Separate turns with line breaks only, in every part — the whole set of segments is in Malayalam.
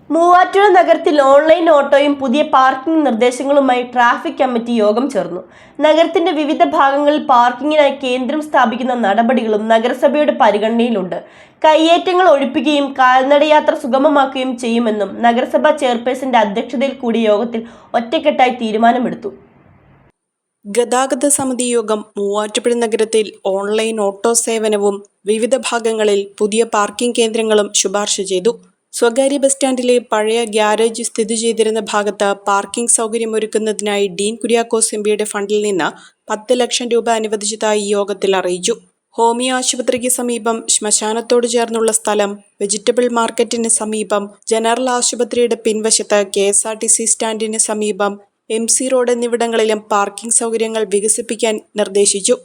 മൂവാറ്റുപുഴ നഗരത്തിൽ ഓൺലൈൻ ഓട്ടോയും പുതിയ പാർക്കിംഗ് നിർദ്ദേശങ്ങളുമായി ട്രാഫിക് കമ്മിറ്റി യോഗം ചേർന്നു. നഗരത്തിന്റെ വിവിധ ഭാഗങ്ങളിൽ പാർക്കിങ്ങിനായി കേന്ദ്രം സ്ഥാപിക്കുന്ന നടപടികളും നഗരസഭയുടെ പരിഗണനയിലുണ്ട്. കയ്യേറ്റങ്ങൾ ഒഴിപ്പിക്കുകയും കാൽനടയാത്ര സുഗമമാക്കുകയും ചെയ്യുമെന്നും നഗരസഭാ ചെയർപേഴ്സന്റെ അധ്യക്ഷതയിൽ കൂടിയ യോഗത്തിൽ ഒറ്റക്കെട്ടായി തീരുമാനമെടുത്തു.
ഗതാഗത സമിതി യോഗം മൂവാറ്റുപുഴ നഗരത്തിൽ ഓൺലൈൻ ഓട്ടോ സേവനവും വിവിധ ഭാഗങ്ങളിൽ പുതിയ പാർക്കിംഗ് കേന്ദ്രങ്ങളും ശുപാർശ ചെയ്തു. സ്വകാര്യ ബസ് സ്റ്റാൻഡിലെ പഴയ ഗ്യാരേജ് സ്ഥിതി ചെയ്തിരുന്ന ഭാഗത്ത് പാർക്കിംഗ് സൗകര്യമൊരുക്കുന്നതിനായി ഡീൻ കുര്യാക്കോസ് എംപിയുടെ ഫണ്ടിൽ നിന്ന് 10 ലക്ഷം രൂപ അനുവദിച്ചതായി യോഗത്തിൽ അറിയിച്ചു. ഹോമിയോ ആശുപത്രിക്ക് സമീപം ശ്മശാനത്തോട് ചേർന്നുള്ള സ്ഥലം, വെജിറ്റബിൾ മാർക്കറ്റിന് സമീപം, ജനറൽ ആശുപത്രിയുടെ പിൻവശത്ത് KSRTC സ്റ്റാൻഡിന് സമീപം, MC റോഡ് എന്നിവിടങ്ങളിലും പാർക്കിംഗ് സൗകര്യങ്ങൾ വികസിപ്പിക്കാൻ നിർദ്ദേശിച്ചു.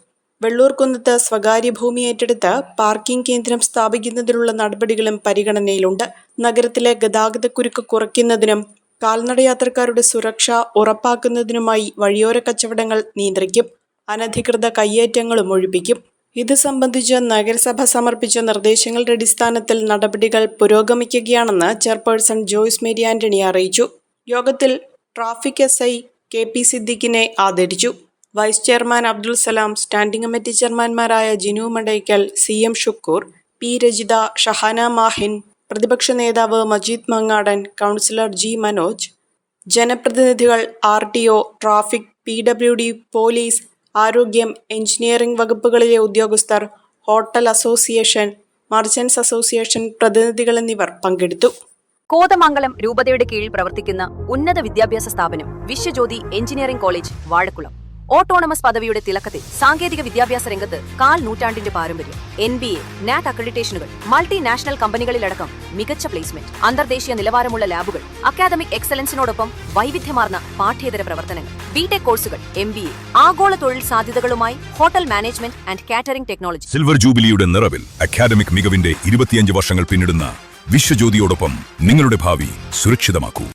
വെള്ളൂർകുന്നത്ത് സ്വകാര്യ ഭൂമി ഏറ്റെടുത്ത് പാർക്കിംഗ് കേന്ദ്രം സ്ഥാപിക്കുന്നതിനുള്ള നടപടികളും പരിഗണനയിലുണ്ട്. നഗരത്തിലെ ഗതാഗതക്കുരുക്ക് കുറയ്ക്കുന്നതിനും കാൽനടയാത്രക്കാരുടെ സുരക്ഷ ഉറപ്പാക്കുന്നതിനുമായി വഴിയോര കച്ചവടങ്ങൾ നിയന്ത്രിക്കും. അനധികൃത കയ്യേറ്റങ്ങളും ഒഴിപ്പിക്കും. ഇത് സംബന്ധിച്ച് നഗരസഭ സമർപ്പിച്ച നിർദ്ദേശങ്ങളുടെ അടിസ്ഥാനത്തിൽ നടപടികൾ പുരോഗമിക്കുകയാണെന്ന് ചെയർപേഴ്സൺ ജോയ്സ് മേരി ആന്റണി അറിയിച്ചു. യോഗത്തിൽ ട്രാഫിക് SI KP സിദ്ദിഖിനെ ആദരിച്ചു. Vice chairman Abdul Salam, standing committee ചെയർമാൻമാരായ ജിനു മണ്ടയ്ക്കൽ, CM ഷുക്കൂർ, P രജിത, ഷഹാന മാഹിൻ, പ്രതിപക്ഷ നേതാവ് മജീദ് മങ്ങാടൻ, കൗൺസിലർ G മനോജ്, ജനപ്രതിനിധികൾ, RTO, ട്രാഫിക്, PWD, പോലീസ്, ആരോഗ്യം, എഞ്ചിനീയറിംഗ് വകുപ്പുകളിലെ ഉദ്യോഗസ്ഥർ, ഹോട്ടൽ അസോസിയേഷൻ, മർച്ചന്റ്സ് അസോസിയേഷൻ പ്രതിനിധികൾ എന്നിവർ പങ്കെടുത്തു.
കോതമംഗലം രൂപതയുടെ കീഴിൽ പ്രവർത്തിക്കുന്ന ഉന്നത വിദ്യാഭ്യാസ സ്ഥാപനം Vishwajyothi engineering college Vazhakulam autonomous പദവിയുടെ തിളക്കത്തിൽ സാങ്കേതിക വിദ്യാഭ്യാസ രംഗത്ത് 1/4 നൂറ്റാണ്ടിന്റെ പാരമ്പര്യം, NBA, NAT അക്രഡിറ്റേഷനുകൾ, മൾട്ടിനാഷണൽ കമ്പനികളിലടക്കം മികച്ച പ്ലേസ്മെന്റ്, അന്തർദേശീയ നിലവാരമുള്ള ലാബുകൾ, അക്കാദമിക് എക്സലൻസിനോടൊപ്പം വൈവിധ്യമാർന്ന പാഠ്യേതര പ്രവർത്തനങ്ങൾ, BTech കോഴ്സുകൾ, MBA, ആഗോള തൊഴിൽ സാധ്യതകളുമായി hotel management and catering technology.
Silver ജൂബിലിയുടെ നിറവിൽ അക്കാദമിക് മികവിന്റെ 25 വർഷങ്ങൾ പിന്നിടുന്ന വിശ്വജ്യോതിയോടൊപ്പം നിങ്ങളുടെ ഭാവി സുരക്ഷിതമാക്കൂ.